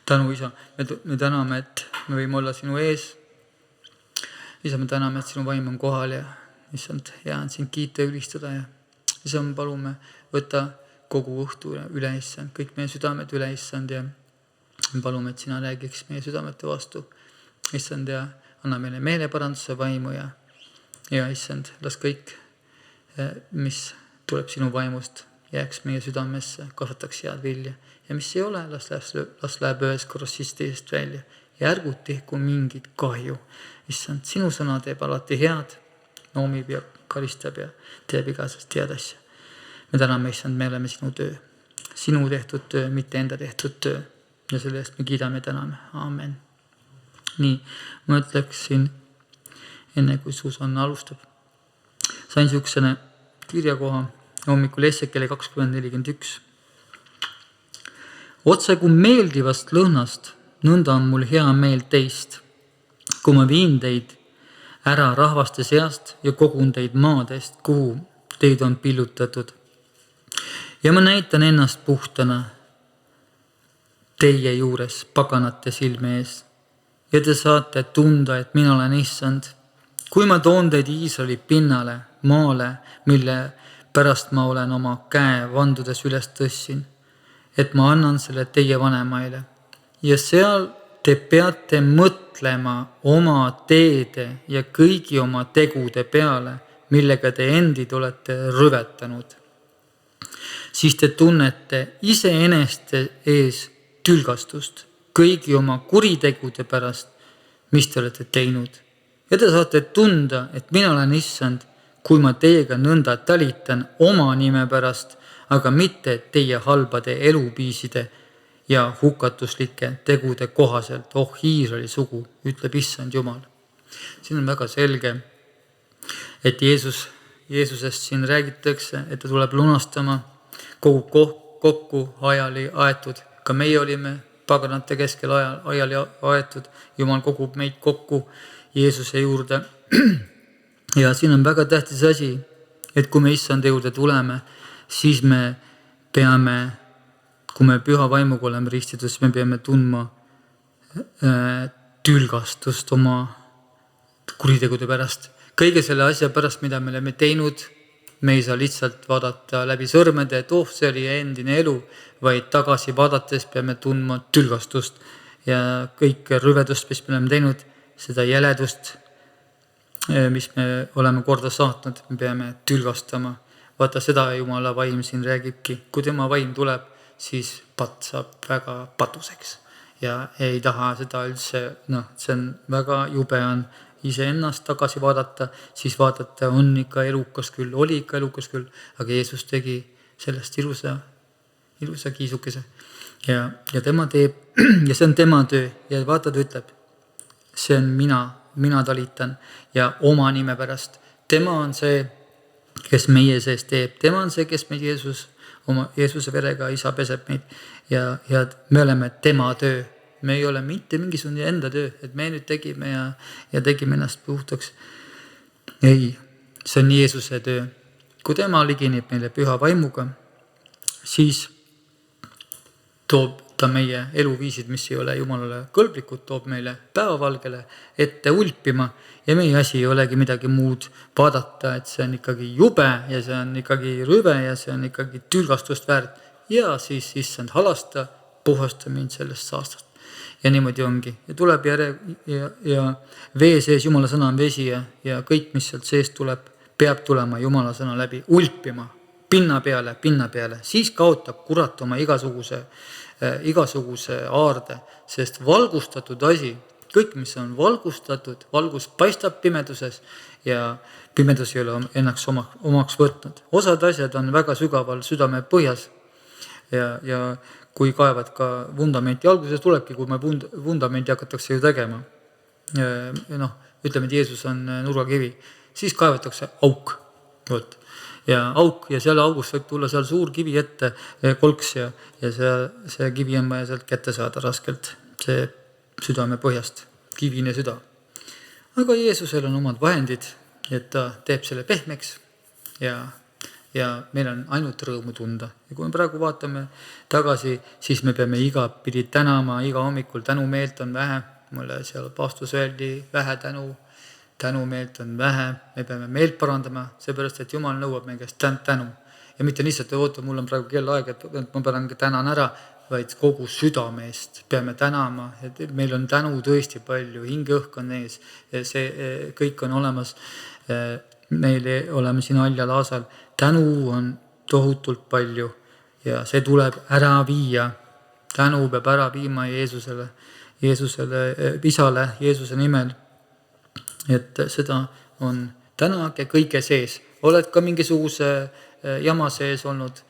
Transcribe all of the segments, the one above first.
Tänu, Isa, me täname, et me võime olla sinu ees. Isa, me täname, et sinu vaim on kohal ja issand, hea on sind kiita ja ülistada. Ja isa, me palume võtta kogu õhtu üle issand, kõik meie südamed üle issand ja me palume, et sina räägiks meie südamete vastu. Issand, ja anna meile meeleparanduse vaimu ja issand, las kõik, mis tuleb sinu vaimust, jääks meie südamesse, kasvataks head vilja. Ja mis ei ole, las läheb ühes korras siis teisest välja. Ja ärgu tehku mingit kahju. Issand, sinu sõna teeb alati head, noomib ja karistab ja teeb igasest head asja. Me täname, issand, me oleme sinu töö. Sinu tehtud töö, mitte enda tehtud töö. Ja selle eest me kiidame ja täname. Aamen. Nii, ma ütleksin, enne kui Susanna alustab, sain sihukesene kirjakoha hommikul Essekele 20:41. Otse kui meeldivast lõhnast, nõnda on mul hea meel teist, kui ma viin teid ära rahvaste seast ja kogun teid maadest, kuhu teid on pillutatud. Ja ma näitan ennast puhtana teie juures paganate silme ees. Ja te saate tunda, et mina olen issand. Kui ma toon teid Iisraeli pinnale, maale, mille pärast ma olen oma käe vandudes üles tõssin, et ma annan selle teie vanemaile. Ja seal te peate mõtlema oma teede ja kõigi oma tegude peale, millega te endid olete rüvetanud. Siis te tunnete iseeneste ees tülgastust kõigi oma kuritegude pärast, mis te olete teinud. Ja te saate tunda, et mina olen issand, kui ma teiega nõnda talitan oma nime pärast, aga mitte teie halbade eluviiside ja hukatuslike tegude kohaselt. Oh Iisraeli sugu, ütleb issand Jumal. Siin on väga selge, et Jeesusest siin räägitakse, et ta tuleb lunastama kogu kokku ajali aetud. Ka meie olime paganate keskel ajali aetud. Jumal kogub meid kokku Jeesuse juurde. Ja siin on väga tähtis asi, et kui me issand juurde tuleme, siis me peame, kui me püha vaimuga oleme ristitud, siis me peame tundma tülgastust oma kuritegude pärast. Kõige selle asja pärast, mida me oleme teinud, me ei saa lihtsalt vaadata läbi sõrmede, et see oli endine elu, vaid tagasi vaadates peame tundma tülgastust ja kõik rüvedust, mis me oleme teinud, seda jäledust, mis me oleme korda saatnud, me peame tülgastama. Vaata, seda Jumala vaim siin räägibki. Kui tema vaim tuleb, siis patt saab väga patuseks ja ei taha seda üldse, see on väga jube on iseennast tagasi vaadata, siis vaadata, on ikka elukas küll, oli ikka elukas küll, aga Jeesus tegi sellest ilusa kiisukese ja tema teeb ja see on tema töö ja vaata, ta ütleb, see on mina talitan ja oma nime pärast. Tema on see, kes meie sees teeb. Tema on see, kes meid Jeesuse verega isa peseb meid ja me oleme tema töö. Me ei ole mitte mingisugune enda töö, et me nüüd tegime ja tegime ennast puhtaks. Ei, see on Jeesuse töö. Kui tema ligineb meile püha vaimuga, siis toob ta meie eluviisid, mis ei ole Jumalale kõlblikud, toob meile päevavalgele ette ulpima ja meie asi ei olegi midagi muud vaadata, et see on ikkagi jube ja see on ikkagi rüve ja see on ikkagi tülgastust väärt ja siis issand halasta, puhasta mind sellest saastast. Ja niimoodi ongi. Ja tuleb ja vee sees, Jumala sõna on vesi ja kõik, mis sealt sees tuleb, peab tulema Jumala sõna läbi ulpima, pinna peale. Siis kaotab kurat oma igasuguse aarde, sest valgustatud asi, kõik, mis on valgustatud, valgus paistab pimeduses ja pimedus ei ole ennaks omaks võtnud. Osad asjad on väga sügaval südame põhjas ja kui kaevad ka vundamenti. Alguses tulebki, kui me vundamenti hakatakse ju tegema. Ütleme, et Jeesus on nurgakivi. Siis kaevatakse auk. Ja auk ja seal augus võib tulla seal suur kivi ette kolks ja see kivi on vaja sealt kätte saada raskelt. See südame põhjast, kivine süda. Aga Jeesusel on omad vahendid, et ta teeb selle pehmeks ja ja meil on ainult rõõmu tunda. Ja kui me praegu vaatame tagasi, siis me peame igapidi tänama, iga hommikul tänumeelt on vähe. Mulle seal paastus öeldi vähe tänumeelt on vähe. Me peame meelt parandama, seepärast, et Jumal nõuab meie käest tänu. Ja mitte lihtsalt, oota, mul on praegu kellaaeg, et ma pean tänan ära, vaid kogu südame eest peame tänama. Et meil on tänu tõesti palju, hingeõhk on ees, see kõik on olemas. Meil oleme siin Alja Laasal. Tänu on tohutult palju ja see tuleb ära viia. Tänu peab ära viima Jeesusele, Isale, Jeesuse nimel. Et seda on tänage kõige sees. Oled ka mingisuguse jama sees olnud,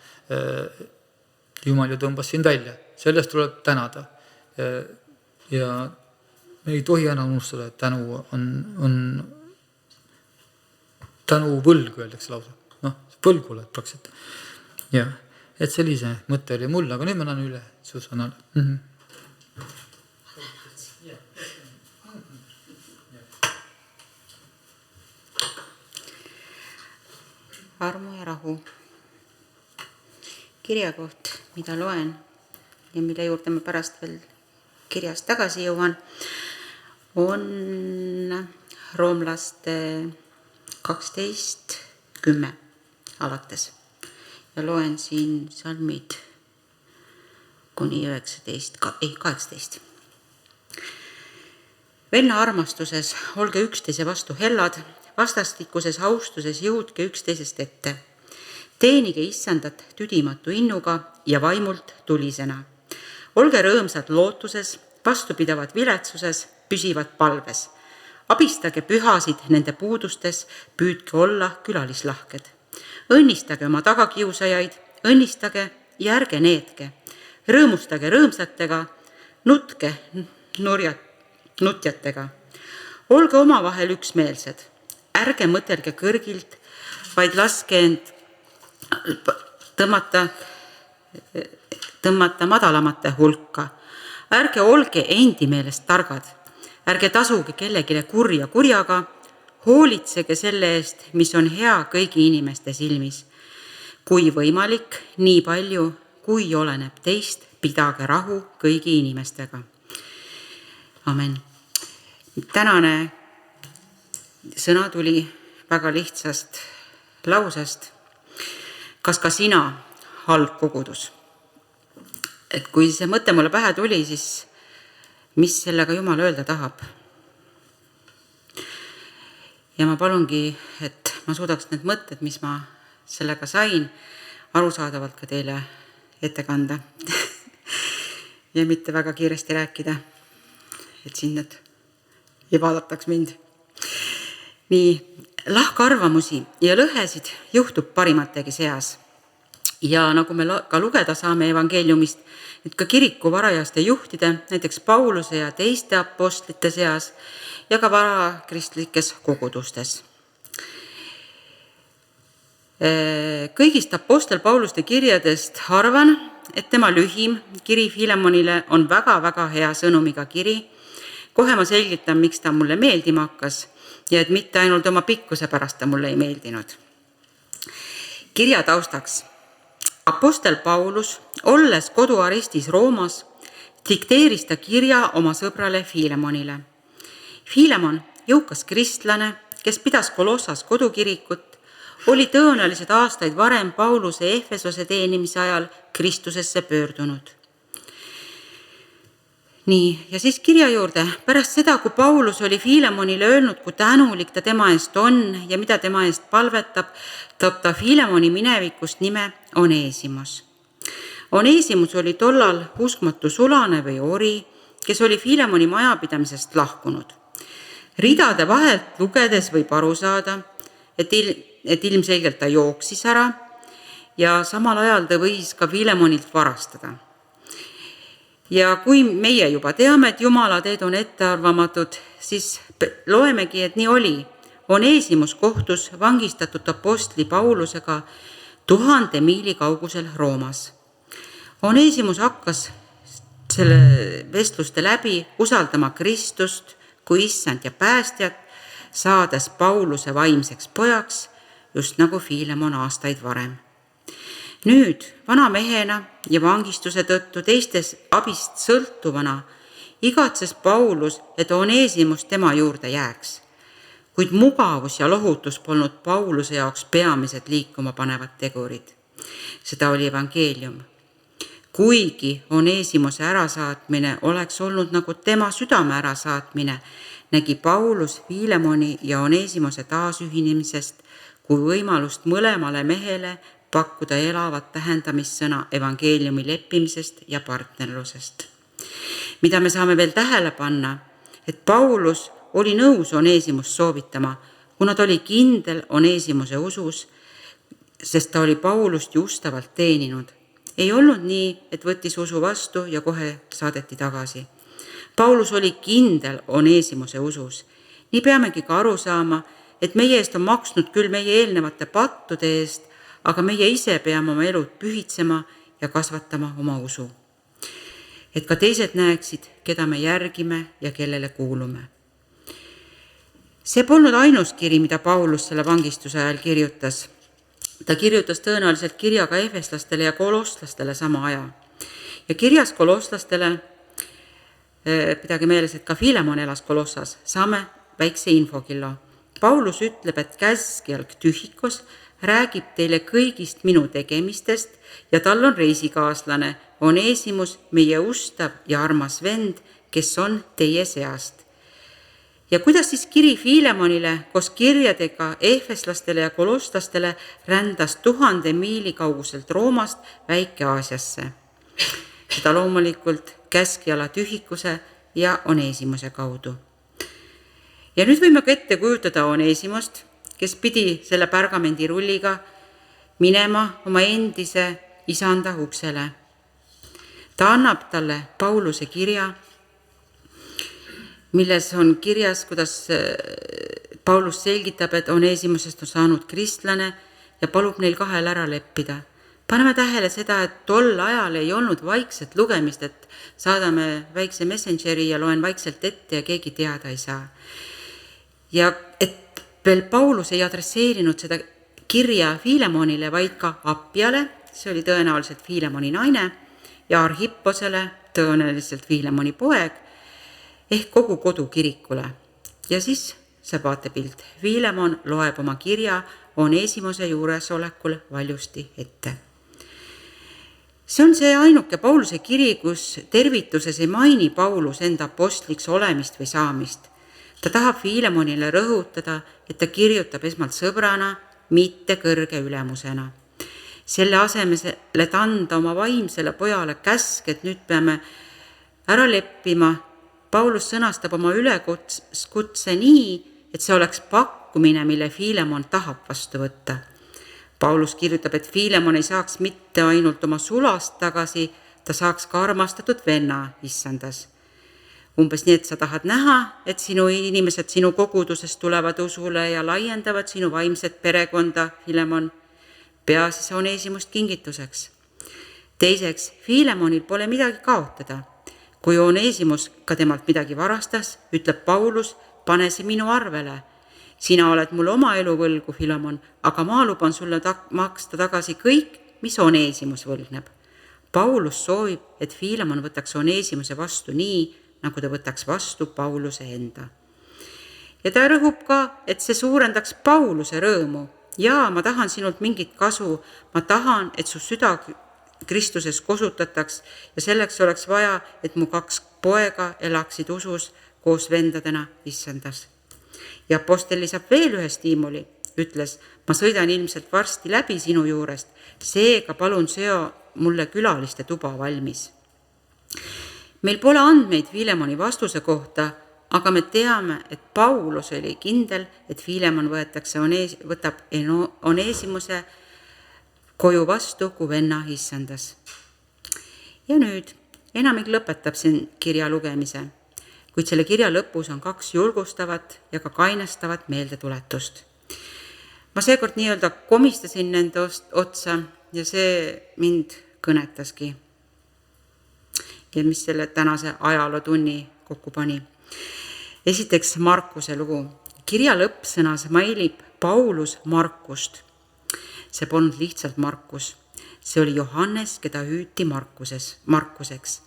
Jumal ju tõmbas sind välja. Sellest tuleb tänada. Ja me ei tohi ära unustada, et tänu on tänu võlg, öeldakse lausa. Võlgu oled praktiliselt. Ja, et sellise mõte oli mul, aga nüüd ma annan üle Susanale. Armu ja rahu. Kirjakoht, mida loen ja mille juurde ma pärast veel kirjast tagasi jõuan, on roomlaste 12:10 alates. Ja loen siin salmid kuni 18. Venna armastuses olge üksteise vastu hellad, vastastikuses austuses jõudke üksteisest ette. Teenige issandat tüdimatu innuga ja vaimult tulisena. Olge rõõmsad lootuses, vastupidavad viletsuses, püsivad palves. Abistage pühasid nende puudustes, püüdke olla külalislahked. Õnnistage oma tagakiusajaid, õnnistage ja ärge neetke. Rõõmustage rõõmsatega, nutke nutjatega. Olge omavahel üksmeelsed. Ärge mõtelge kõrgilt, vaid laske end tõmmata madalamate hulka. Ärge olge endi meelest targad. Ärge tasuge kellegile kurja kurjaga. Hoolitsege selle eest, mis on hea kõigi inimeste silmis. Kui võimalik, nii palju, kui oleneb teist, pidage rahu kõigi inimestega. Amen. Tänane sõna tuli väga lihtsast lausest. Kas ka sina, halb kogudus? Et kui see mõte mulle pähe tuli, siis mis sellega Jumal öelda tahab? Ja ma palungi, et ma suudaks need mõtted, mis ma sellega sain, arusaadavalt ka teile ette kanda. Ja mitte väga kiiresti rääkida, et siin need ei vaadataks mind. Nii, lahkarvamusi ja lõhesid juhtub parimategi seas. Ja nagu me ka lugeda saame evangeeliumist, et ka kiriku varajaste juhtide, näiteks Pauluse ja teiste apostlite seas ja ka varakristlikes kogudustes. Kõigist apostel Pauluste kirjadest arvan, et tema lühim kiri Filemonile on väga-väga hea sõnumiga kiri. Kohe ma selgitan, miks ta mulle meeldima hakkas ja et mitte ainult oma pikkuse pärast ta mulle ei meeldinud. Kirja taustaks. Apostel Paulus, olles koduarestis Roomas, dikteeris ta kirja oma sõbrale Filemonile. Filemon, jõukas kristlane, kes pidas Kolossas kodukirikut, oli tõenäoliselt aastaid varem Pauluse Efesose teenimise ajal Kristusesse pöördunud. Nii, ja siis kirja juurde. Pärast seda, kui Paulus oli Filemonile öelnud, kui tänulik ta tema eest on ja mida tema eest palvetab, toob ta Filemoni minevikust nime Oneesimus. Oneesimus oli tollal uskmatu sulane või ori, kes oli Filemoni majapidamisest lahkunud. Ridade vahelt lugedes võib aru saada, et ilmselgelt ta jooksis ära ja samal ajal ta võis ka Filemonilt varastada. Ja kui meie juba teame, et Jumala teed on ettearvamatud, siis loemegi, et nii oli. Oneesimus kohtus vangistatud apostli Paulusega 1000 miili kaugusel Roomas. Oneesimus hakkas selle vestluste läbi usaldama Kristust kui issand ja päästjat, saades Pauluse vaimseks pojaks just nagu Fiilemon aastaid varem. Nüüd vana mehena ja vangistuse tõttu teistes abist sõltuvana igatses Paulus, et Oneesimus tema juurde jääks. Kuid mugavus ja lohutus polnud Pauluse jaoks peamised liikuma panevad tegurid. Seda oli evangeelium. Kuigi Oneesimuse ärasaatmine oleks olnud nagu tema südame ärasaatmine, nägi Paulus Fiilemoni ja Oneesimuse taasühinemisest kui võimalust mõlemale mehele pakkuda elavat tähendamissõna evangeeliumi leppimisest ja partnerlusest. Mida me saame veel tähele panna, et Paulus oli nõus Oneesimust soovitama, kuna ta oli kindel Oneesimuse usus, sest ta oli Paulust justavalt teeninud. Ei olnud nii, et võttis usu vastu ja kohe saadeti tagasi. Paulus oli kindel Oneesimuse usus. Nii peamegi ka aru saama, et meie eest on maksnud küll meie eelnevate pattude eest, aga meie ise peame oma elud pühitsema ja kasvatama oma usu. Et ka teised näeksid, keda me järgime ja kellele kuulume. See polnud ainus kiri, mida Paulus selle vangistuse ajal kirjutas. Ta kirjutas tõenäoliselt kirja ka efeslastele ja kolosslastele sama aja. Ja kirjas kolosslastele, pidage meeles, et ka Fiilemon elas Kolossas, saame väikse infokillo. Paulus ütleb, et käskjalg Tühikos räägib teile kõigist minu tegemistest ja tal on reisikaaslane, Oneesimus, meie ustav ja armas vend, kes on teie seast. Ja kuidas siis kiri Fiilemonile koos kirjadega efeslastele ja kolosslastele rändas 1000 miili kauguselt Roomast Väike-Aasiasse? Seda loomulikult käskjala Tühikuse ja Oneesimuse kaudu. Ja nüüd võime ka ette kujutada Oneesimust, kes pidi selle pärgamendirulliga minema oma endise isanda uksele. Ta annab talle Pauluse kirja, milles on kirjas, kuidas Paulus selgitab, et Oneesimusest on saanud kristlane ja palub neil kahel ära leppida. Paneme tähele seda, et tol ajal ei olnud vaikset lugemist, et saadame väikse messengeri ja loen vaikselt ette ja keegi teada ei saa. Ja et veel Paulus ei adresseerinud seda kirja Fiilemonile, vaid ka Appiale, see oli tõenäoliselt Fiilemoni naine, ja Arhipposele, tõenäoliselt Fiilemoni poeg, ehk kogu kodu kirikule. Ja siis see vaatepilt. Fiilemon loeb oma kirja Oneesimuse juuresolekul valjusti ette. See on see ainuke Pauluse kiri, kus tervituses ei maini Paulus enda apostliks olemist või saamist. Ta tahab Fiilemonile rõhutada, et ta kirjutab esmalt sõbrana, mitte kõrge ülemusena. Selle asemel, et anda oma vaimsele pojale käsk, et nüüd peame ära leppima, Paulus sõnastab oma üleskutse nii, et see oleks pakkumine, mille Fiilemon tahab vastu võtta. Paulus kirjutab, et Fiilemon ei saaks mitte ainult oma sulast tagasi, ta saaks ka armastatud venna issandas. Umbes nii, et sa tahad näha, et sinu inimesed sinu kogudusest tulevad usule ja laiendavad sinu vaimset perekonda, Fiilemon. Peaasi see Oneesimust kingituseks. Teiseks, Fiilemonil pole midagi kaotada. Kui Oneesimus ka temalt midagi varastas, ütleb Paulus, pane see minu arvele. Sina oled mul oma elu võlgu, Fiilemon, aga ma luban sulle maksta tagasi kõik, mis Oneesimus võlgneb. Paulus soovib, et Fiilemon võtaks Oneesimuse vastu nii, nagu ta võtaks vastu Pauluse enda. Ja ta rõhub ka, et see suurendaks Pauluse rõõmu. Jaa, ma tahan sinult mingit kasu, ma tahan, et su süda Kristuses kosutataks ja selleks oleks vaja, et mu 2 poega elaksid usus koos vendadena issandas. Ja apostel lisab veel ühe stiimuli, ütles, ma sõidan ilmselt varsti läbi sinu juurest, seega palun seo mulle külaliste tuba valmis. Meil pole andmeid Fiilemoni vastuse kohta, aga me teame, et Paulus oli kindel, et Fiilemon võtab Oneesimuse koju vastu, kui venna issandas. Ja nüüd enamik lõpetab siin kirja lugemise, kuid selle kirja lõpus on 2 julgustavat ja ka kainastavat meeldetuletust. Ma seekord nii-öelda komistasin nende otsa ja see mind kõnetaski. Ja mis selle tänase ajalootunni kokku pani. Esiteks Markuse lugu. Kirja lõppsõnas mailib Paulus Markust. See polnud lihtsalt Markus. See oli Johannes, keda hüüti Markuseks.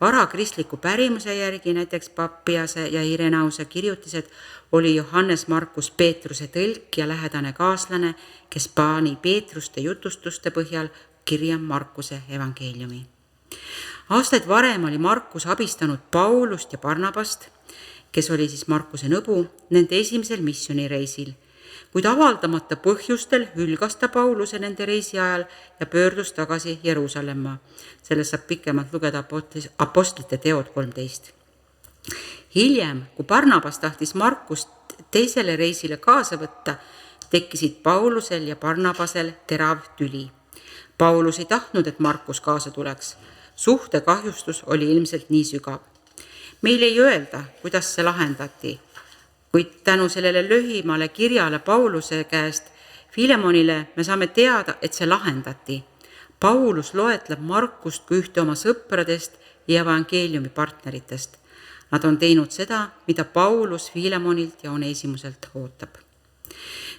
Varakristliku pärimuse järgi, näiteks Pappiase ja Irenause kirjutised, oli Johannes Markus Peetruse tõlk ja lähedane kaaslane, kes pani Peetruste jutustuste põhjal kirja Markuse evangeeliumi. Aastaid varem oli Markus abistanud Paulust ja Barnabast, kes oli siis Markuse nõbu, nende esimesel missioonireisil. Kuid avaldamata põhjustel hülgas ta Pauluse nende reisi ajal ja pöördus tagasi Jeruusalemma. Sellest saab pikemalt lugeda Apostlite teod 13. Hiljem, kui Barnabas tahtis Markust teisele reisile kaasa võtta, tekkisid Paulusel ja Barnabasel terav tüli. Paulus ei tahtnud, et Markus kaasa tuleks. Suhte kahjustus oli ilmselt nii sügav. Meil ei öelda, kuidas see lahendati, kuid tänu sellele lühimale kirjale Pauluse käest Filemonile me saame teada, et see lahendati. Paulus loetleb Markust kui ühte oma sõpradest ja evangeeliumi partneritest. Nad on teinud seda, mida Paulus Filemonilt ja Onesimuselt ootab.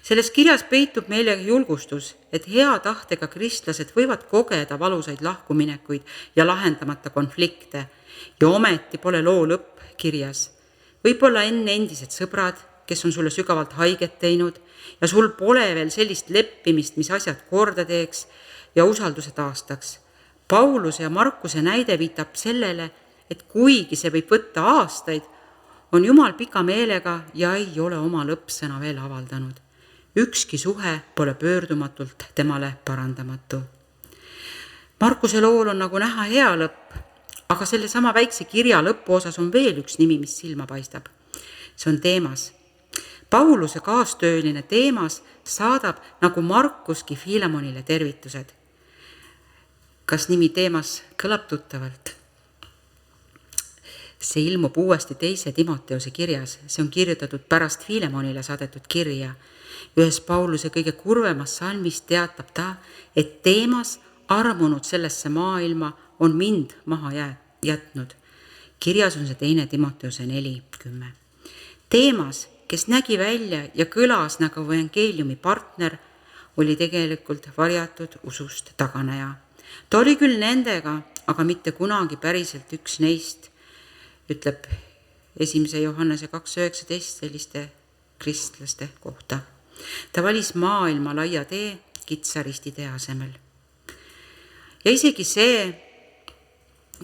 Selles kirjas peitub meile julgustus, et hea tahtega kristlased võivad kogeda valusaid lahkuminekuid ja lahendamata konflikte ja ometi pole loo lõpp kirjas. Võib-olla enne endised sõbrad, kes on sulle sügavalt haiget teinud ja sul pole veel sellist leppimist, mis asjad korda teeks ja usalduse taastaks. Pauluse ja Markuse näide viitab sellele, et kuigi see võib võtta aastaid, on Jumal pika meelega ja ei ole oma lõppsõna veel avaldanud. Ükski suhe pole pöördumatult temale parandamatu. Markuse lool on nagu näha hea lõpp, aga selle sama väikse kirja lõpuosas on veel üks nimi, mis silma paistab. See on Teemas. Pauluse kaastööline Teemas saadab nagu Markuski Filemonile tervitused. Kas nimi Teemas kõlab tuttavalt? See ilmub uuesti 2. Timoteuse kirjas. See on kirjutatud pärast Filemonile saadetud kirja. Ühes Pauluse kõige kurvemas salmis teatab ta, et Teemas armunud sellesse maailma on mind maha jätnud. Kirjas on see 2. Timoteuse 4:10. Teemas, kes nägi välja ja kõlas nagu evangeeliumi partner, oli tegelikult varjatud usust taganeja. Ta oli küll nendega, aga mitte kunagi päriselt üks neist, ütleb 1. Johannese 2:19 selliste kristlaste kohta. Ta valis maailma laia tee kitsa ristitee asemel. Ja isegi see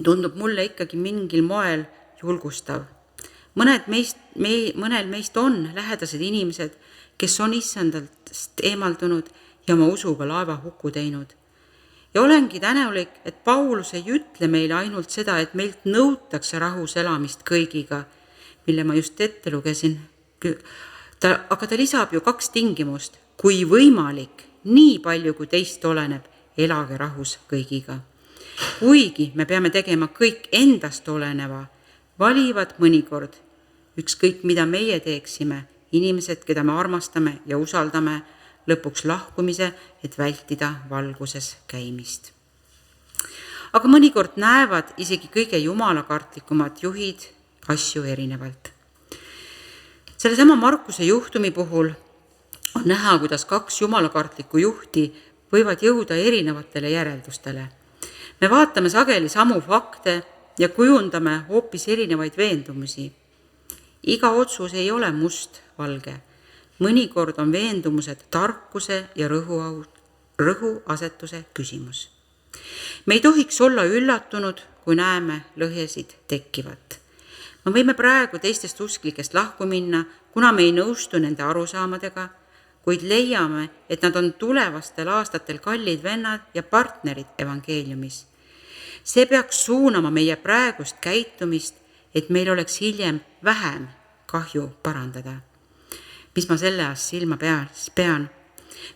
tundub mulle ikkagi mingil moel julgustav. Mõnel meist on lähedased inimesed, kes on issandalt eemaldunud ja oma usuga laeva hukku teinud. Ja olengi tänulik, et Paulus ei ütle meile ainult seda, et meilt nõutakse rahus elamist kõigiga, mille ma just ette lugesin. Aga ta lisab ju 2 tingimust. Kui võimalik, nii palju kui teist oleneb, elage rahus kõigiga. Kuigi me peame tegema kõik endast oleneva, valivad mõnikord, ükskõik mida meie teeksime, inimesed, keda me armastame ja usaldame, lõpuks lahkumise, et vältida valguses käimist. Aga mõnikord näevad isegi kõige jumalakartlikumad juhid asju erinevalt. Selle sama Markuse juhtumi puhul on näha, kuidas 2 jumalakartlikku juhti võivad jõuda erinevatele järeldustele. Me vaatame sageli samu fakte ja kujundame hoopis erinevaid veendumusi. Iga otsus ei ole must-valge. Mõnikord on veendumused tarkuse ja rõhuasetuse küsimus. Me ei tohiks olla üllatunud, kui näeme lõhesid tekkivat. Me võime praegu teistest usklikest lahku minna, kuna me ei nõustu nende arusaamadega, kuid leiame, et nad on tulevastel aastatel kallid vennad ja partnerid evangeeliumis. See peaks suunama meie praegust käitumist, et meil oleks hiljem vähem kahju parandada. Mis ma selle ajast silma pean?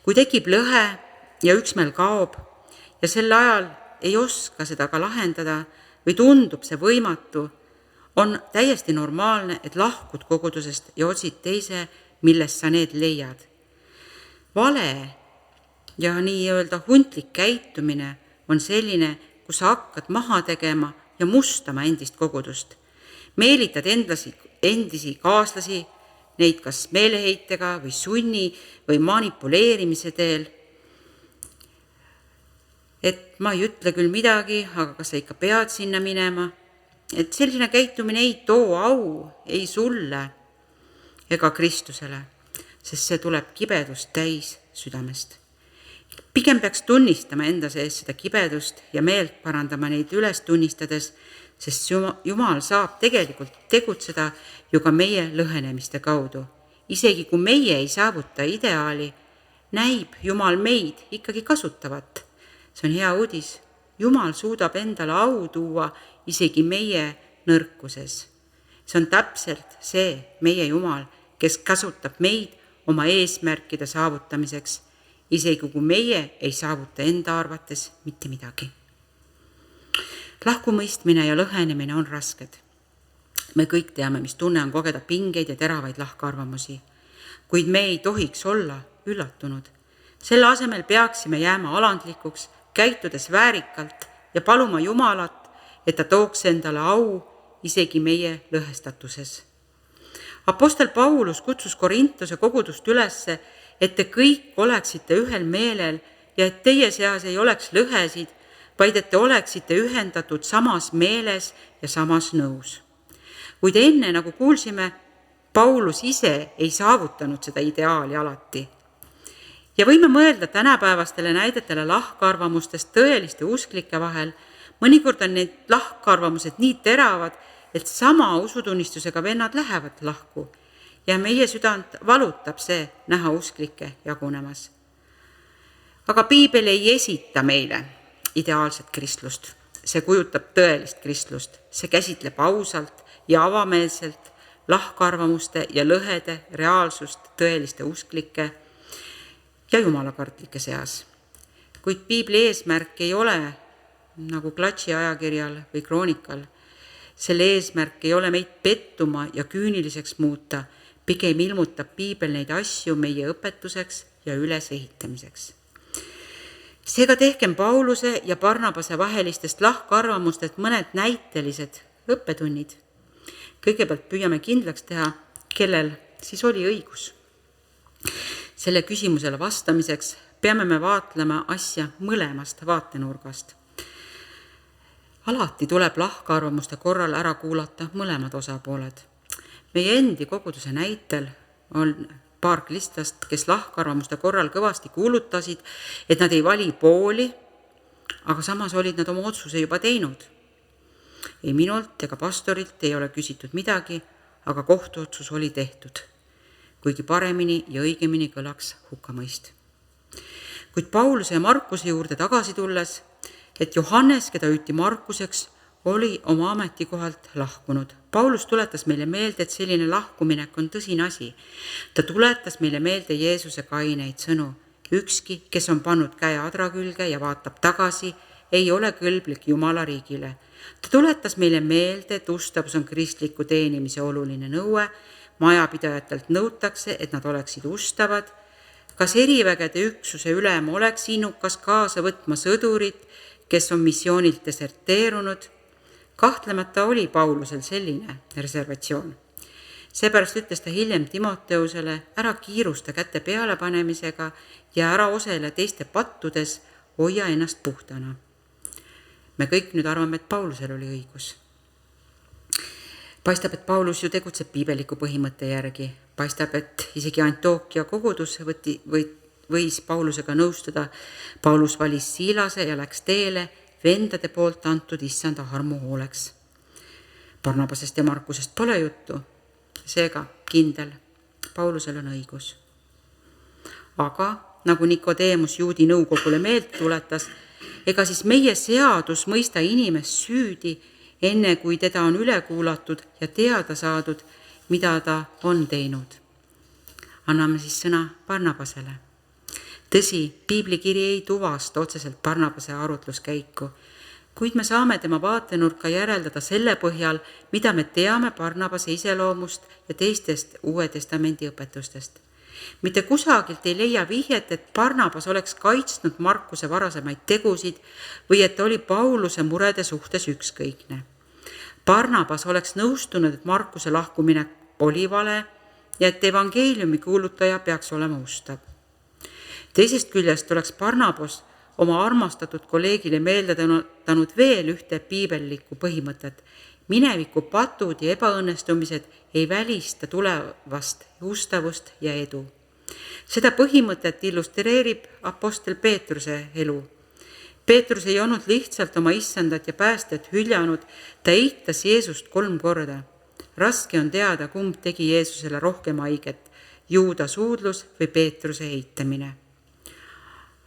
Kui tekib lõhe ja üksmeel kaob ja sel ajal ei oska seda ka lahendada või tundub see võimatu, on täiesti normaalne, et lahkud kogudusest ja otsid teise, millest sa need leiad. Vale ja nii-öelda huntlik käitumine on selline, kus sa hakkad maha tegema ja mustama endist kogudust. Meelitad endisi kaaslasi, neid kas meeleheitega või sunni või manipuleerimise teel. Et ma ei ütle küll midagi, aga kas sa ikka pead sinna minema? Et selline käitumine ei too au ei sulle ega Kristusele, sest see tuleb kibedust täis südamest. Pigem peaks tunnistama enda sees seda kibedust ja meelt parandama neid üles tunnistades, sest Jumal saab tegelikult tegutseda ju ka meie lõhenemiste kaudu. Isegi kui meie ei saavuta ideaali, näib Jumal meid ikkagi kasutavat. See on hea uudis. Jumal suudab endale au tuua isegi meie nõrkuses. See on täpselt see meie Jumal, kes kasutab meid oma eesmärkide saavutamiseks, isegi kui meie ei saavuta enda arvates mitte midagi. Lahkumõistmine ja lõhenemine on rasked. Me kõik teame, mis tunne on kogeda pingeid ja teravaid lahkarvamusi, kuid me ei tohiks olla üllatunud. Selle asemel peaksime jääma alandlikuks, käitudes väärikalt ja paluma Jumalat, et ta tooks endale au isegi meie lõhestatuses. Apostel Paulus kutsus Korintuse kogudust ülesse, et te kõik oleksite ühel meelel ja et teie seas ei oleks lõhesid, vaid et te oleksite ühendatud samas meeles ja samas nõus. Kuid enne, nagu kuulsime, Paulus ise ei saavutanud seda ideaali alati. Ja võime mõelda tänapäevastele näidetele lahkarvamustest tõeliste usklike vahel. Mõnikord on need lahkarvamused nii teravad, et sama usutunnistusega vennad lähevad lahku ja meie südant valutab see näha usklikke jagunemas. Aga Piibel ei esita meile ideaalset kristlust. See kujutab tõelist kristlust. See käsitleb ausalt ja avameelselt lahkarvamuste ja lõhede reaalsust tõeliste usklike ja jumalakartlike seas. Kuid Piibli eesmärk ei ole nagu Klatši ajakirjal või kroonikal. Selle eesmärk ei ole meid pettuma ja küüniliseks muuta, pigem ilmutab Piibel neid asju meie õpetuseks ja ülesehitamiseks. Seega tehkem Pauluse ja Barnabase vahelistest lahkarvamustest mõned näitelised õppetunnid. Kõigepealt püüame kindlaks teha, kellel siis oli õigus. Selle küsimusele vastamiseks peame me vaatlema asja mõlemast vaatenurgast. Alati tuleb lahkarvamuste korral ära kuulata mõlemad osapooled. Meie endi koguduse näitel on paar kristlast, kes lahkarvamuste korral kõvasti kuulutasid, et nad ei vali pooli, aga samas olid nad oma otsuse juba teinud. Ei minult ega pastorilt ei ole küsitud midagi, aga kohtuotsus oli tehtud, kuigi paremini ja õigemini kõlaks hukkamõist. Kuid Pauluse ja Markuse juurde tagasi tulles, et Johannes, keda hüüti Markuseks, oli oma ametikohalt lahkunud. Paulus tuletas meile meelde, et selline lahkuminek on tõsine asi. Ta tuletas meile meelde Jeesuse kaineid sõnu. Ükski, kes on pannud käe adra külge ja vaatab tagasi, ei ole kõlblik Jumala riigile. Ta tuletas meile meelde, et ustavus on kristliku teenimise oluline nõue. Majapidajatelt nõutakse, et nad oleksid ustavad. Kas erivägede üksuse ülem oleks innukas kaasa võtma sõdurit, kes on missioonilt deserteerunud? Kahtlemata oli Paulusel selline reservatsioon. Seepärast ütles ta hiljem Timoteusele, ära kiirusta käte peale panemisega ja ära osele teiste pattudes, hoia ennast puhtana. Me kõik nüüd arvame, et Paulusel oli õigus. Paistab, et Paulus ju tegutseb piibeliku põhimõtte järgi. Paistab, et isegi Antiokia kogudus võis Paulusega nõustuda. Paulus valis Siilase ja läks teele vendade poolt antud issanda armu hooleks. Barnabasest ja Markusest pole juttu. Seega kindel, Paulusel on õigus. Aga nagu Nikodeemus juudi nõukogule meelt tuletas, ega siis meie seadus mõista inimest süüdi, enne kui teda on üle kuulatud ja teada saadud, mida ta on teinud. Anname siis sõna Barnabasele. Tõsi, piiblikiri ei tuvasta otseselt Barnabase arutluskäiku, kuid me saame tema vaatenurka järeldada selle põhjal, mida me teame Barnabase iseloomust ja teistest Uue Testamendi õpetustest. Mitte kusagilt ei leia vihjet, et Barnabas oleks kaitsnud Markuse varasemaid tegusid või et oli Pauluse murede suhtes ükskõikne. Barnabas oleks nõustunud, et Markuse lahkumine oli vale ja et evangeeliumi kuulutaja peaks olema ustav. Teisest küljest oleks Barnabas oma armastatud kolleegile meelde tanud veel ühte piibellikku põhimõtet. Mineviku patud ja ebaõnnestumised ei välista tulevast ustavust ja edu. Seda põhimõtet illustreerib apostel Peetruse elu. Peetrus ei olnud lihtsalt oma issandat ja päästjat hüljanud, ta eitas Jeesust 3 korda. Raske on teada, kumb tegi Jeesusele rohkem haiget, Juuda suudlus või Peetruse eitamine.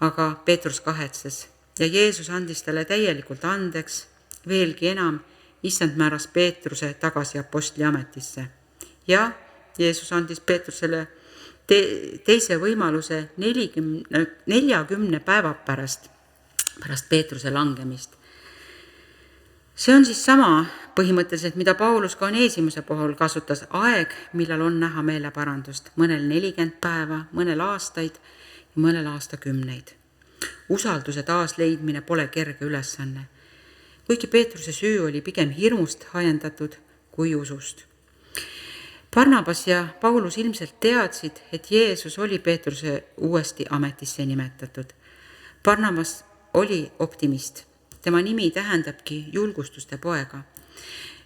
Aga Peetrus kahetses ja Jeesus andis talle täielikult andeks, veelgi enam, issand määras Peetruse tagasi apostli ametisse. Ja Jeesus andis Peetrusele teise võimaluse 40 päeva pärast Peetruse langemist. See on siis sama põhimõtteliselt, mida Paulus ka Oneesimuse puhul kasutas, aeg, millal on näha meeleparandust, mõnel 40 päeva, mõnel aastaid ja mõnel aastakümneid. Usalduse taasleidmine pole kerge ülesanne, kuigi Peetruse süü oli pigem hirmust ajendatud kui usust. Barnabas ja Paulus ilmselt teadsid, et Jeesus oli Peetruse uuesti ametisse nimetatud. Barnabas oli optimist. Tema nimi tähendabki julgustuste poega.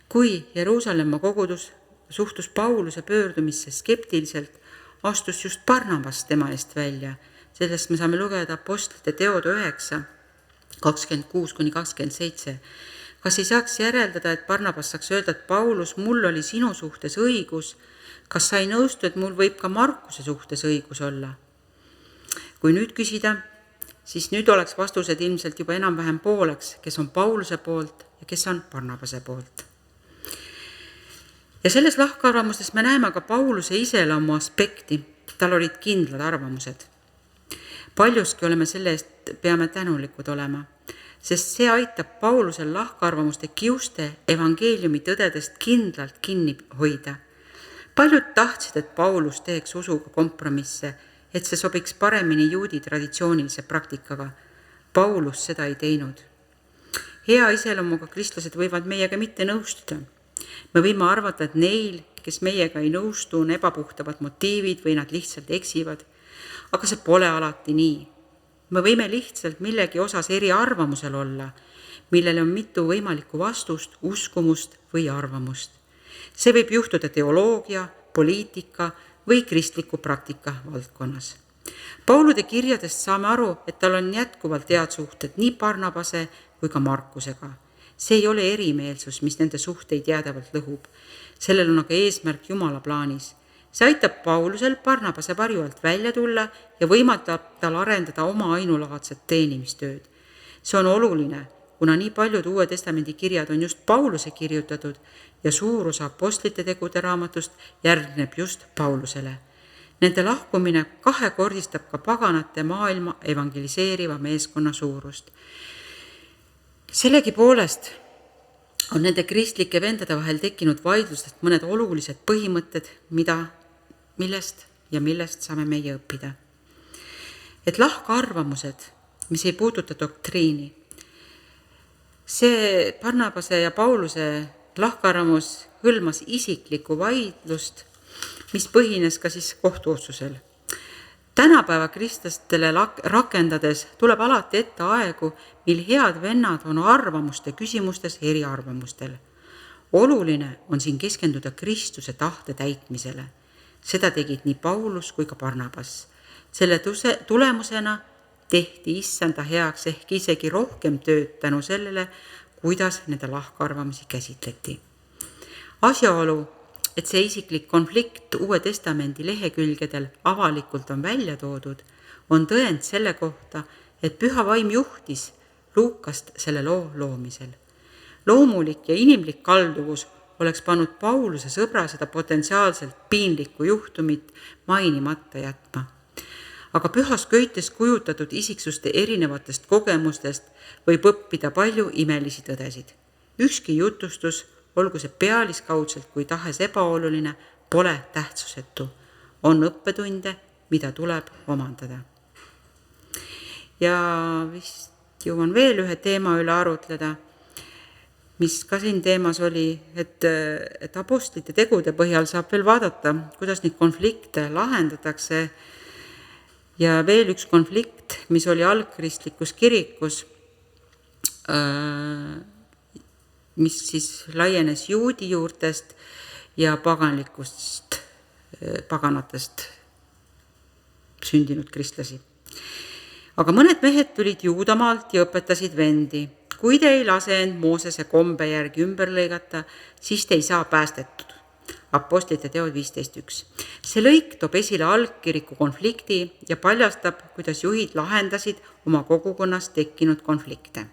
Kui Jeruusalemma kogudus suhtus Pauluse pöördumisse skeptiliselt, astus just Barnabas tema eest välja. Sellest me saame lugeda apostlite teod 9, 26-27. Kas ei saaks järeldada, et Barnabas saaks öelda, et Paulus, mul oli sinu suhtes õigus, kas sa ei nõustu, et mul võib ka Markuse suhtes õigus olla? Kui nüüd küsida, siis nüüd oleks vastused ilmselt juba enam-vähem pooleks, kes on Pauluse poolt ja kes on Barnabase poolt. Ja selles lahkarvamustes me näeme ka Pauluse iseloomu aspekti, tal olid kindlad arvamused. Paljuski oleme selle eest peame tänulikud olema, sest see aitab Paulusel lahkarvamuste kiuste evangeeliumi tõdedest kindlalt kinni hoida. Paljud tahtsid, et Paulus teeks usuga kompromisse, et see sobiks paremini juudi traditsioonilise praktikaga. Paulus seda ei teinud. Hea iseloomuga kristlased võivad meiega mitte nõustuda. Me võime arvata, et neil, kes meiega ei nõustu, on ebapuhtavad motiivid või nad lihtsalt eksivad. Aga see pole alati nii. Me võime lihtsalt millegi osas eri arvamusel olla, millele on mitu võimalikku vastust, uskumust või arvamust. See võib juhtuda teoloogia, poliitika või kristliku praktika valdkonnas. Paulude kirjadest saame aru, et tal on jätkuvalt head suhted nii Barnabase kui ka Markusega. See ei ole erimeelsus, mis nende suhteid jäädavalt lõhub. Sellel on aga eesmärk Jumala plaanis. See aitab Paulusel Barnabase varju alt välja tulla ja võimaldab tal arendada oma ainulaadset teenimistööd. See on oluline, kuna nii paljud Uue Testamendi kirjad on just Pauluse kirjutatud ja suur osa apostlite tegude raamatust järgneb just Paulusele. Nende lahkumine kahekordistab ka paganate maailma evangeliseeriva meeskonna suurust. Sellegipoolest on nende kristlike vendade vahel tekkinud vaidlustest mõned olulised põhimõtted, millest saame meie õppida. Et lahkarvamused, mis ei puuduta doktriini, see Barnabase ja Pauluse lahkarvamus hõlmas isiklikku vaidlust, mis põhines ka siis kohtuotsusel. Tänapäeva kristlastele rakendades tuleb alati ette aegu, mil head vennad on arvamuste küsimustes eriarvamustel. Oluline on siin keskenduda Kristuse tahte täitmisele. Seda tegid nii Paulus kui ka Barnabas. Selle tulemusena tehti issanda heaks ehk isegi rohkem tööd tänu sellele, kuidas nende lahkarvamusi käsitleti. Asjaolu, et see isiklik konflikt Uue Testamendi lehekülgedel avalikult on välja toodud, on tõend selle kohta, et Püha Vaim juhtis Luukast selle loo loomisel. Loomulik ja inimlik kalduvus oleks pannud Pauluse sõbra seda potentsiaalselt piinlikku juhtumit mainimata jätma. Aga pühas köites kujutatud isiksuste erinevatest kogemustest võib õppida palju imelisi tõdesid. Ükski jutustus, olgu see pealiskaudselt kui tahes ebaoluline, pole tähtsusetu. On õppetunde, mida tuleb omandada. Ja vist jõuan veel ühe teema üle arutleda. mis ka siin teemas oli, et apostlite tegude põhjal saab veel vaadata, kuidas neid konflikte lahendatakse. Ja veel üks konflikt, mis oli algkristlikus kirikus, mis siis laienes juudi juurtest ja paganatest sündinud kristlasi. Aga mõned mehed tulid Juudamaalt ja õpetasid vendi. Kui te ei lase end Moosese kombe järgi ümber lõigata, siis te ei saa päästetud. Apostlite teod 15.1. See lõik toob esile algkiriku konflikti ja paljastab, kuidas juhid lahendasid oma kogukonnas tekkinud konflikte.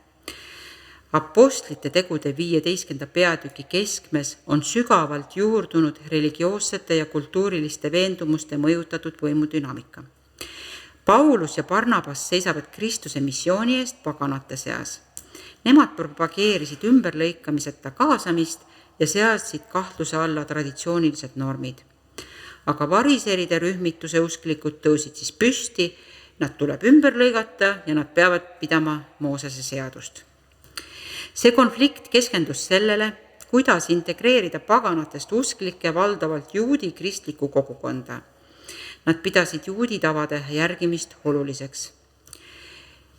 Apostlite tegude 15. peatüki keskmes on sügavalt juurdunud religioossete ja kultuuriliste veendumuste mõjutatud võimudünaamika. Paulus ja Barnabas seisavad Kristuse missiooni eest paganate seas. Nemad propageerisid ümberlõikamiseta kaasamist ja seadsid kahtluse alla traditsioonilised normid. Aga variseride rühmituse usklikud tõusid siis püsti, nad tuleb ümber lõigata ja nad peavad pidama Moosese seadust. See konflikt keskendus sellele, kuidas integreerida paganatest usklikke valdavalt juudi kristlikku kogukonda. Nad pidasid juudi tavade järgimist oluliseks.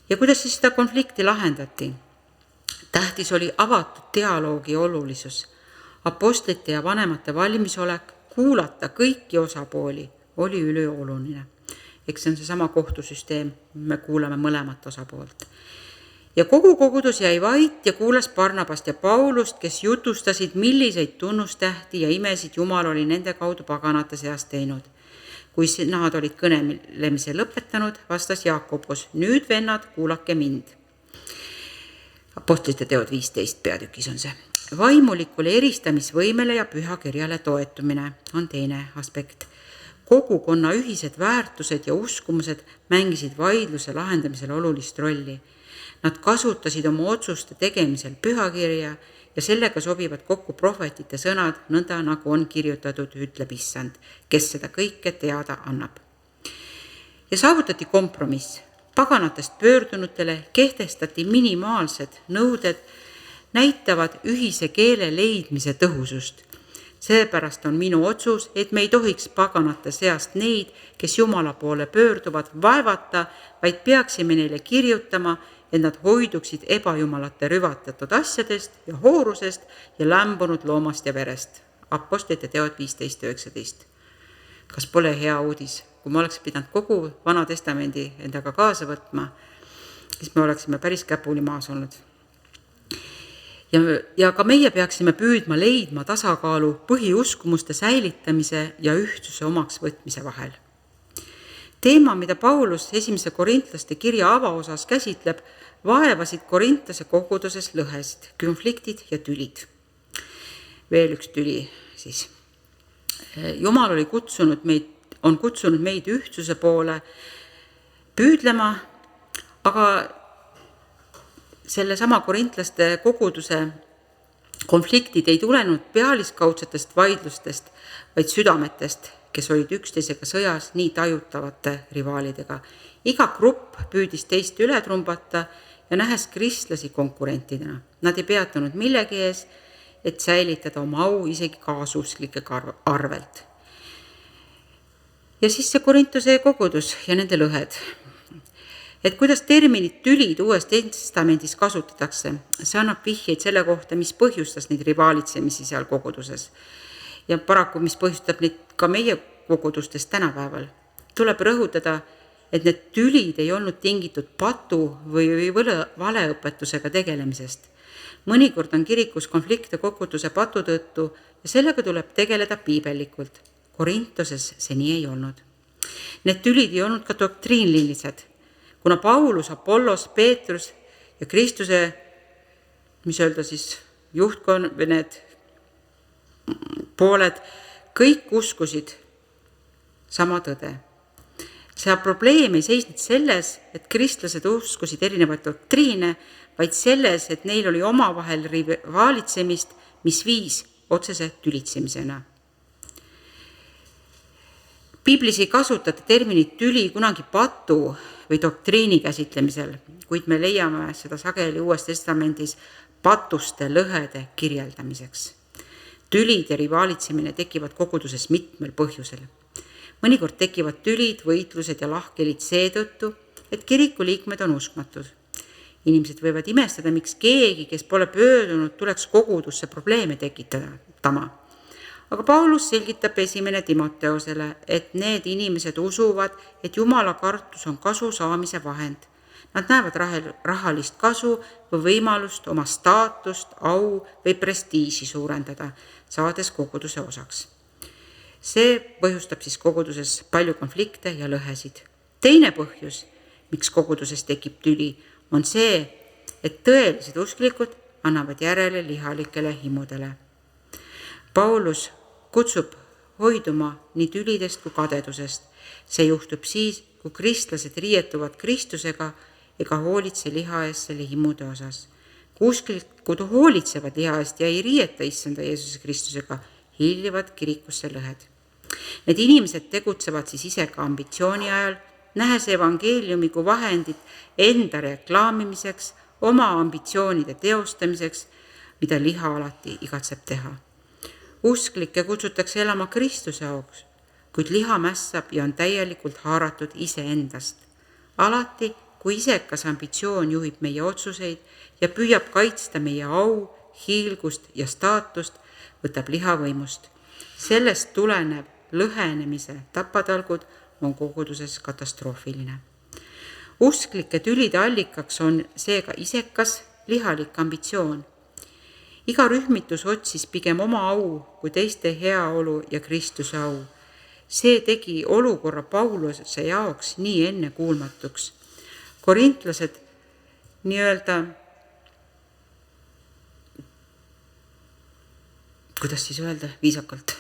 Ja kuidas siis seda konflikti lahendati? Tähtis oli avatud dialoogi olulisus. Apostlite ja vanemate valmisolek kuulata kõiki osapooli oli ülioluline. Eks see on seesama kohtusüsteem, me kuulame mõlemat osapoolt. Ja kogu kogudus jäi vait ja kuulas Barnabast ja Paulust, kes jutustasid, milliseid tunnustähti ja imesid Jumal oli nende kaudu paganate seas teinud. Kui nad olid kõnelemise lõpetanud, vastas Jaakobus, nüüd vennad, kuulake mind. Apostlite teod 15 peatükis on see. Vaimulikule eristamisvõimele ja pühakirjale toetumine on teine aspekt. Kogukonna ühised väärtused ja uskumused mängisid vaidluse lahendamisel olulist rolli. Nad kasutasid oma otsuste tegemisel pühakirja ja sellega sobivad kokku prohvetite sõnad, nõnda nagu on kirjutatud, ütleb Issand, kes seda kõike teada annab. Ja saavutati kompromiss. Paganatest pöördunutele kehtestati minimaalsed nõuded, näitavad ühise keele leidmise tõhusust. Seepärast on minu otsus, et me ei tohiks paganate seast neid, kes Jumala poole pöörduvad, vaevata, vaid peaksime neile kirjutama, et nad hoiduksid ebajumalate rüvatatud asjadest ja hoorusest ja lämbunud loomast ja verest. Apostlite teod 15.19. Kas pole hea uudis? Kui me oleks pidanud kogu Vana Testamendi endaga kaasa võtma, siis me oleksime päris käpuli maas olnud. Ja ka meie peaksime püüdma leidma tasakaalu põhiuskumuste säilitamise ja ühtsuse omaks võtmise vahel. Teema, mida Paulus 1. korintlaste kirja avaosas käsitleb, vaevasid Korintase koguduses lõhesid, konfliktid ja tülid. Veel üks tüli siis. Jumal on kutsunud meid ühtsuse poole püüdlema, aga selle sama korintlaste koguduse konfliktid ei tulenud pealiskaudsetest vaidlustest, vaid südametest, kes olid üksteisega sõjas nii tajutavate rivaalidega. Iga grupp püüdis teist üle trumbata ja nähes kristlasi konkurentidena. Nad ei peatunud millegi ees, et säilitada oma au isegi kaasusklike arvelt. Ja siis see Korintuse kogudus ja nende lõhed. Et kuidas terminit tülid Uues Testamendis kasutatakse, see annab vihjeid selle kohta, mis põhjustas neid rivaalitsemisi seal koguduses. Ja paraku, mis põhjustab neid ka meie kogudustes tänapäeval. Tuleb rõhutada, et need tülid ei olnud tingitud patu või valeõpetusega tegelemisest. Mõnikord on kirikus konflikte koguduse patu tõttu ja sellega tuleb tegeleda piibellikult. Korintoses see nii ei olnud. Need tülid ei olnud ka doktriinlilised, kuna Paulus, Apollos, Peetrus ja Kristuse, juhtkond või need pooled, kõik uskusid sama tõde. See probleem ei seisnud selles, et kristlased uskusid erinevaid doktriine, vaid selles, et neil oli omavahel rivaalitsemist, mis viis otsese tülitsemisena. Piiblis ei kasutata terminit tüli kunagi patu või doktriini käsitlemisel, kuid me leiame seda sageli Uues Testamendis patuste lõhede kirjeldamiseks. Tülid ja rivaalitsemine tekivad koguduses mitmel põhjusel. Mõnikord tekivad tülid, võitlused ja lahkhelid seetõttu, et kiriku liikmed on uskmatud. Inimesed võivad imestada, miks keegi, kes pole pöördunud, tuleks kogudusse probleeme tekitama. Aga Paulus selgitab 1. Timoteosele, et need inimesed usuvad, et Jumala kartus on kasu saamise vahend. Nad näevad rahalist kasu või võimalust oma staatust, au või prestiiži suurendada, saades koguduse osaks. See põhjustab siis koguduses palju konflikte ja lõhesid. Teine põhjus, miks koguduses tekib tüli, on see, et tõelised usklikud annavad järele lihalikele himudele. Paulus kutsub hoiduma nii tülidest kui kadedusest. See juhtub siis, kui kristlased riietuvad Kristusega ega hoolitse liha eest selle himude osas. Kui usklikud hoolitsevad liha eest ja ei riieta issanda Jeesuse Kristusega, hillivad kirikusse lõhed. Need inimesed tegutsevad siis ise ka ambitsiooni ajal, nähes evangeeliumi kui vahendit enda reklaamimiseks, oma ambitsioonide teostamiseks, mida liha alati igatseb teha. Usklikke kutsutakse elama Kristuse auks, kuid liha mässab ja on täielikult haaratud iseendast. Alati, kui isekas ambitsioon juhib meie otsuseid ja püüab kaitsta meie au, hiilgust ja staatust, võtab liha võimust. Sellest tulenev lõhenemise tapatalgud on koguduses katastroofiline. Usklike tülide allikaks on seega isekas lihalik ambitsioon. Iga rühmitus otsis pigem oma au kui teiste heaolu ja Kristuse au. See tegi olukorra Pauluse jaoks nii ennekuulmatuks. Korintlased kuidas siis öelda viisakalt,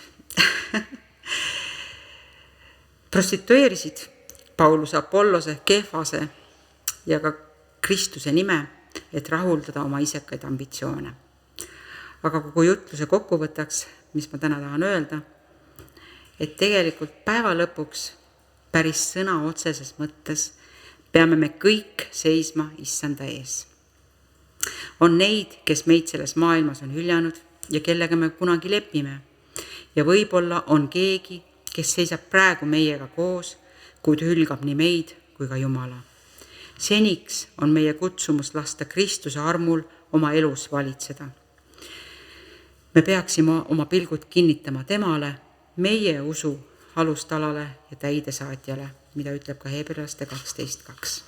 prostitueerisid Pauluse, Apollose, Kefase ja ka Kristuse nime, et rahuldada oma isekaid ambitsioone. Aga kogu jutluse kokkuvõttaks, mis ma täna tahan öelda, et tegelikult päeva lõpuks päris sõna otseses mõttes peame me kõik seisma issanda ees. On neid, kes meid selles maailmas on hüljanud ja kellega me kunagi lepime. Ja võib-olla on keegi, kes seisab praegu meiega koos, kuid hülgab nii meid kui ka Jumala. Seniks on meie kutsumus lasta Kristuse armul oma elus valitseda. Me peaksime oma pilgud kinnitama temale, meie usu alustalale ja täidesaatjale, mida ütleb ka Hebrealaste 12:2.